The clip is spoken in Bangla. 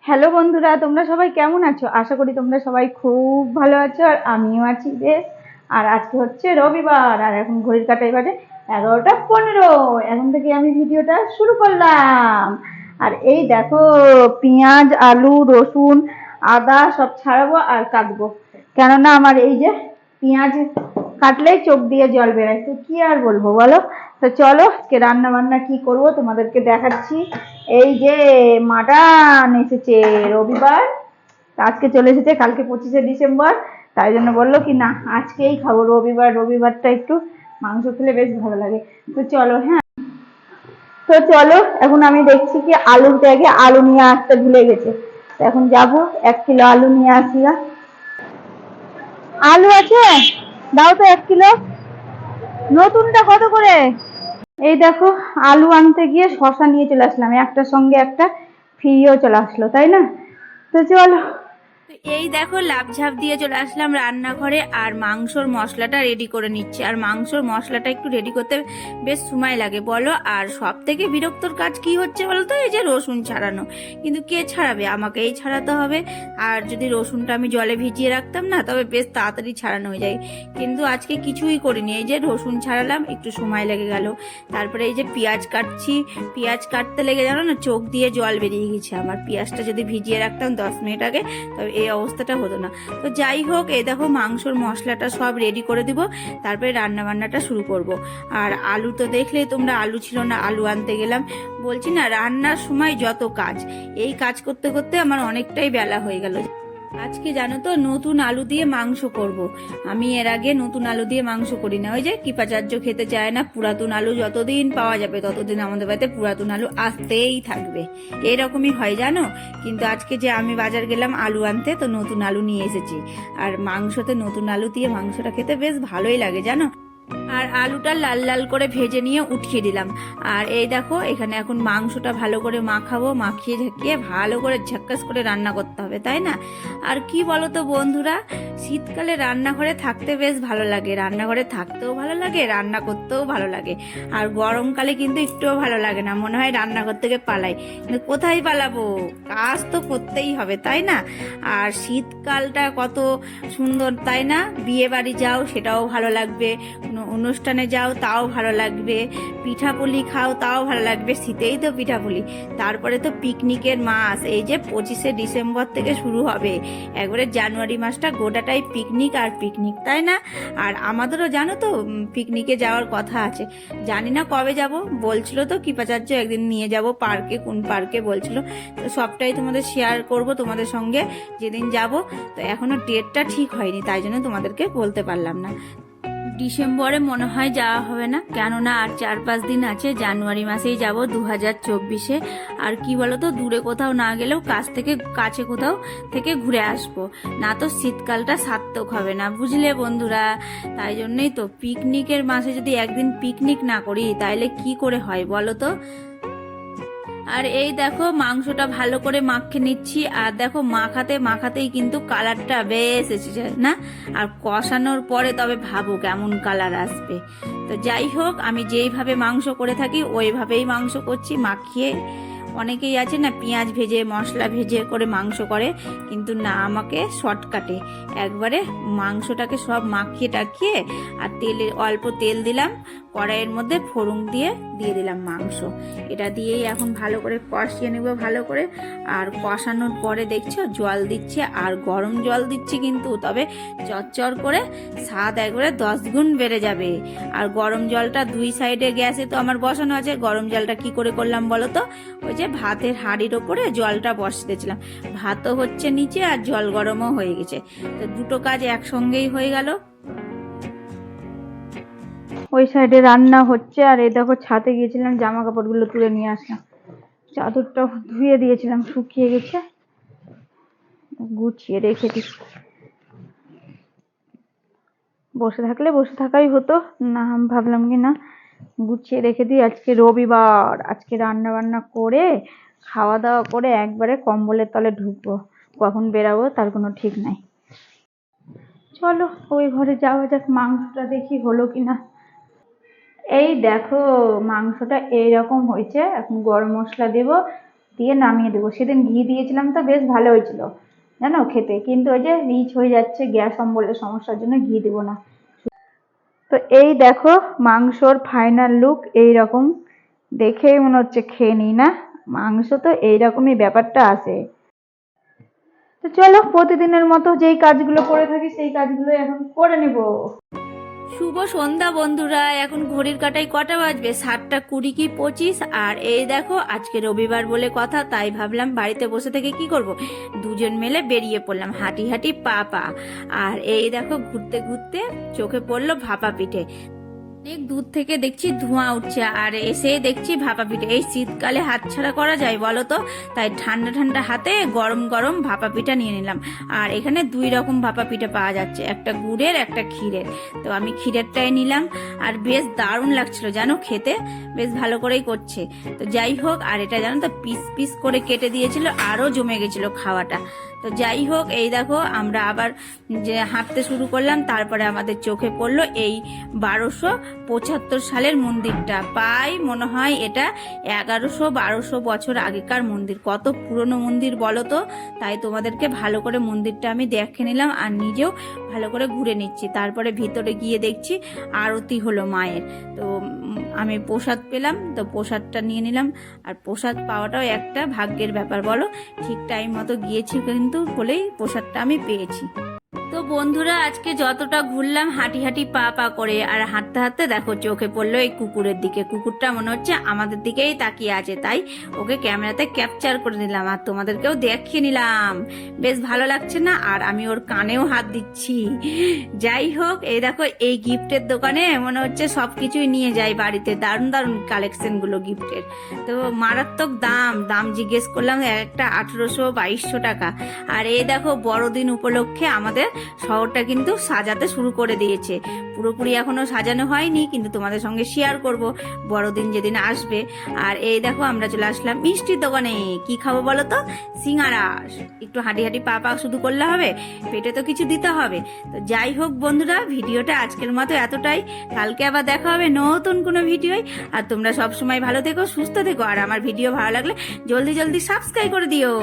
হ্যালো বন্ধুরা, তোমরা সবাই কেমন আছো? আশা করি তোমরা সবাই খুব ভালো আছো, আর আমিও আছি বেশ। আর আজকে হচ্ছে রবিবার, আর এখন ঘড়ির কাঁটায় বাজে 11টা 15। এখন থেকে আমি ভিডিওটা শুরু করলাম। আর এই দেখো, পেঁয়াজ, আলু, রসুন, আদা সব ছাড়াবো আর কাটবো। কেননা আমার এই যে পেঁয়াজ কাটলেই চোখ দিয়ে জল বেরোয়, তো কি আর বলবো বলো। তো চলো আজকে রান্না বান্না কি করব তোমাদেরকে দেখাচ্ছি। এই যে মাটন এসেছে, রবিবার আজকে চলে এসেছে, কালকে 25শে ডিসেম্বর। তাই জন্য বললো কি না আজকেই খাবো, রবিবারটা একটু মাংস খেলে বেশ ভালো লাগে। তো চলো, হ্যাঁ তো চলো, এখন আমি দেখছি কি আলুর ব্যাগে আলু নিয়ে আসতে ভুলে গেছে। এখন যাবো 1 কিলো আলু নিয়ে আসি। আলু আছে? দাও তো 1 কিলো। নতুনটা কত করে? এই দেখো, আলু আনতে গিয়ে শশা নিয়ে চলে আসলাম, একটার সঙ্গে একটা ফ্রিও চলে আসলো, তাই না? তো চলো। তো এই দেখো লাফঝাপ দিয়ে চলে আসলাম রান্নাঘরে, আর মাংসর মশলাটা রেডি করে নিচ্ছি। আর মাংসর মশলাটা একটু রেডি করতে বেশ সময় লাগে বলো। আর সব থেকে বিরক্তর কাজ কি হচ্ছে বলো তো, এই যে রসুন ছাড়ানো। কিন্তু কে ছাড়াবে? আমাকেই ছাড়াতে হবে। আর যদি রসুনটা আমি জলে ভিজিয়ে রাখতাম না, তবে বেশ তাড়াতাড়ি ছাড়ানো হয়ে যায়। কিন্তু আজকে কিছুই করিনি, এই যে রসুন ছাড়ালাম, একটু সময় লেগে গেল। তারপরে এই যে পেঁয়াজ কাটছি, পেঁয়াজ কাটতে লেগে জানো না চোখ দিয়ে জল বেরিয়ে গেছে আমার। পেঁয়াজটা যদি ভিজিয়ে রাখতাম 10 মিনিট আগে, তবে এই অবস্থাটা হতো না। তো যাই হোক, এই দেখো মাংসর মশলাটা সব রেডি করে দিব, তারপরে রান্না বান্নাটা শুরু করব। আর আলু তো দেখলেই তোমরা, আলু ছিল না, আলু আনতে গেলাম। বলছি না, রান্নার সময় যত কাজ, এই কাজ করতে করতে আমার অনেকটাই বেলা হয়ে গেল। আজকে জানো তো নতুন আলু দিয়ে মাংস করব। আমি এর আগে নতুন আলু দিয়ে মাংস করি না। ওই যে কৃপাচার্য খেতে চায় না, পুরাতন আলু যতদিন পাওয়া যাবে ততদিন আমাদের বাড়িতে পুরাতন আলু আসতেই থাকবে, এরকমই হয় জানো। কিন্তু আজকে যে আমি বাজার গেলাম আলু আনতে, তো নতুন আলু নিয়ে এসেছি। আর মাংসতে নতুন আলু দিয়ে মাংসটা খেতে বেশ ভালোই লাগে জানো। আর আলুটা লাল লাল করে ভেজে নিয়ে উঠিয়ে দিলাম। আর এই দেখো এখানে এখন মাংসটা ভালো করে মাখাবো, মাখিয়ে ঝাঁকিয়ে ভালো করে ঝাক্কাস করে রান্না করতে হবে, তাই না? আর কি বলো তো বন্ধুরা, শীতকালে রান্নাঘরে থাকতে বেশ ভালো লাগে, রান্নাঘরে থাকতেও ভালো লাগে, রান্না করতেও ভালো লাগে। আর গরমকালে কিন্তু একটুও ভালো লাগে না, মনে হয় রান্নাঘর থেকে পালাই। কিন্তু কোথায় পালাবো, কাজ তো করতেই হবে, তাই না? আর শীতকালটা কত সুন্দর, তাই না? বিয়ে বাড়ি যাও সেটাও ভালো লাগবে, অনুষ্ঠানে যাও তাও ভালো লাগবে, পিঠাপুলি খাও তাও ভালো লাগবে, শীতেই তো পিঠাপুলি। তারপরে তো পিকনিকের মাস, এই যে 25শে ডিসেম্বর থেকে শুরু হবে, একবারে জানুয়ারি মাসটা গোটাটাই পিকনিক আর পিকনিক, তাই না? আর আমাদেরও জানো তো পিকনিকে যাওয়ার কথা আছে, জানি না কবে যাব। বলছিল তো কৃপাচার্য একদিন নিয়ে যাব পার্কে, কোন পার্কে বলছিল। তো সবটাই তোমাদের শেয়ার করব তোমাদের সঙ্গে যেদিন যাব। তো এখনো ডেটটা ঠিক হয়নি, তাই জন্য তোমাদেরকে বলতে পারলাম না। ডিসেম্বরে মনে হয় যাওয়া হবে না, কেননা আর 4-5 দিন আছে, জানুয়ারি মাসেই যাব 2024-এ। আর কি বলতো, দূরে কোথাও না গেলেও কাছে কোথাও থেকে ঘুরে আসবো, না তো শীতকালটা সার্থক হবে না, বুঝলে বন্ধুরা? তাই জন্যই তো পিকনিকের মাসে যদি একদিন পিকনিক না করি তাইলে কি করে হয় বলো তো। আর এই দেখো মাংসটা ভালো করে মাখিয়ে নিচ্ছি, আর দেখো মাখাতে মাখাতেই কিন্তু কালারটা বেশ এসেছে না? আর কষানোর পরে তবে ভাবো কেমন কালার আসবে। তো যাই হোক, আমি যেইভাবে মাংস করে থাকি ওইভাবেই মাংস করছি, মাখিয়ে। অনেকেই আছে না পেঁয়াজ ভেজে মশলা ভেজে করে মাংস করে, কিন্তু না, আমাকে শর্টকাটে একবারে মাংসটাকে সব মাখিয়ে টাখিয়ে, আর অল্প তেল দিলাম কড়াইয়ের মধ্যে, ফোড়ন দিয়ে দিয়ে দিলাম মাংস। এটা দিয়েই এখন ভালো করে কষিয়ে নেব ভালো করে। আর কষানোর পরে দেখছো জল দিচ্ছে, আর গরম জল দিচ্ছি কিন্তু, তবে চচ্চর করে স্বাদ একবারে 10 গুণ বেড়ে যাবে। আর গরম জলটা 2 সাইডে গ্যাসে তো আমার বসানো আছে, গরম জলটা কি করে করলাম বলো তো, ওই যে ভাতের হাঁড়ির ওপরে জলটা বসিয়েছিলাম, ভাতও হচ্ছে নিচে আর জল গরমও হয়ে গেছে, তো দুটো কাজ একসঙ্গেই হয়ে গেল। ওই সাইডে রান্না হচ্ছে, আর এই দেখো ছাদে গিয়েছিলাম, জামা কাপড়গুলো তুলে নিয়ে আসলাম, চাদরটা ধুয়ে দিয়েছিলাম, শুকিয়ে গেছে, গুছিয়ে রেখে দিই। বসে থাকলে বসে থাকাই হতো না, আমি ভাবলাম কি না গুছিয়ে রেখে দিই। আজকে রবিবার, আজকে রান্না বান্না করে খাওয়া দাওয়া করে একবারে কম্বলের তলে ঢুকবো, কখন বেরাবো তার কোনো ঠিক নাই। চলো ওই ঘরে যাওয়া যাক, মাংসটা দেখি হলো কিনা। এই দেখো মাংসটা এইরকম হয়েছে, এখন গরম মশলা দেব, দিয়ে নামিয়ে দেবো। সেদিন ঘি দিয়েছিলাম তো বেশ ভালো হয়েছিল জানো খেতে, কিন্তু ওই যে রিচ হয়ে যাচ্ছে, গ্যাস অম্বলের সমস্যার জন্য ঘি দেবো না। তো এই দেখো মাংসর ফাইনাল লুক এইরকম, দেখেই মনে হচ্ছে খেয়ে নিই না। মাংস তো এইরকমই ব্যাপারটা আসে। তো চলো প্রতিদিনের মতো যেই কাজগুলো করে থাকি সেই কাজগুলো এখন করে নেব। শুভ সন্ধ্যা বন্ধুরা, এখন ঘড়ির কাঁটায় কটা বাজবে? 7:20 কি 25। আর এই দেখো আজকে রবিবার বলে কথা, তাই ভাবলাম বাড়িতে বসে থেকে কি করব, দুজন মিলে বেরিয়ে পড়লাম হাঁটি হাঁটি পা পা। আর এই দেখো ঘুরতে ঘুরতে চোখে পড়লো ভাপা পিঠে। অনেক দূর থেকে দেখছি ধোঁয়া উঠছে, আর এসে দেখছি ভাপা পিঠে। এই শীতকালে হাতছাড়া করা যায় বলো তো? তাই ঠান্ডা ঠান্ডা হাতে গরম গরম ভাপা পিঠা নিয়ে নিলাম। আর এখানে 2 রকম ভাপা পিঠা পাওয়া যাচ্ছে, একটা গুড়ের একটা ক্ষীরের। তো আমি ক্ষীরেরটাই নিলাম, আর বেশ দারুণ লাগছিল জানো খেতে, বেশ ভালো করেই করছে। তো যাই হোক, আর এটা জানো তো পিস পিস করে কেটে দিয়েছিল, আরও জমে গেছিল খাওয়াটা। তো যাই হোক, এই দেখো আমরা আবার যে হাঁটতে শুরু করলাম, তারপরে আমাদের চোখে পড়লো এই 1275 সালের মন্দিরটা। প্রায় মনে হয় এটা 1100-1200 বছর আগেকার মন্দির। কত পুরনো মন্দির বলো তো? তাই তোমাদেরকে ভালো করে মন্দিরটা আমি দেখে নিলাম, আর নিজেও ভালো করে ঘুরে নিচ্ছি। তারপরে ভিতরে গিয়ে দেখছি আরতি হলো মায়ের। তো আমি প্রসাদ পেলাম, তো প্রসাদটা নিয়ে নিলাম। আর প্রসাদ পাওয়াটাও একটা ভাগ্যের ব্যাপার বলো, ঠিক টাইম মতো গিয়েছি কিন্তু বলেই প্রসাদটা আমি পেয়েছি। তো বন্ধুরা, আজকে যতটা ঘুরলাম হাঁটি হাঁটি পা পা করে, আর হাঁটতে হাঁটতে দেখো চোখে পড়লো এই কুকুরের দিকে। কুকুরটা মনে হচ্ছে আমাদের দিকেই তাকিয়ে আছে, তাই ওকে ক্যামেরাতে ক্যাপচার করে নিলাম আর তোমাদেরকেও দেখিয়ে নিলাম। বেশ ভালো লাগছে না? আর আমি ওর কানেও হাত দিচ্ছি। যাই হোক, এই দেখো এই গিফটের দোকানে মনে হচ্ছে সবকিছুই নিয়ে যাই বাড়িতে। দারুণ দারুণ কালেকশন গুলো গিফটের, তো মারাত্মক দাম। দাম জিজ্ঞেস করলাম, একটা 1800-2200 টাকা। আর এই দেখো বড়দিন উপলক্ষে আমাদের শহরটা কিন্তু সাজাতে শুরু করে দিয়েছে। পুরোপুরি এখনো সাজানো হয়নি, কিন্তু তোমাদের সঙ্গে শেয়ার করব বড়দিন যেদিন আসবে। আর এই দেখো আমরা চলে আসলাম মিষ্টির দোকানে। কি খাবো বলো তো? সিঙ্গারা। একটু হাঁটি হাঁটি পা পা শুধু করলে হবে, পেটে তো কিছু দিতে হবে। তো যাই হোক বন্ধুরা, ভিডিওটা আজকের মতো এতটাই। কালকে আবার দেখা হবে নতুন কোনো ভিডিওয়। আর তোমরা সবসময় ভালো থেকো, সুস্থ থেকো। আর আমার ভিডিও ভালো লাগলে জলদি জলদি সাবস্ক্রাইব করে দিও।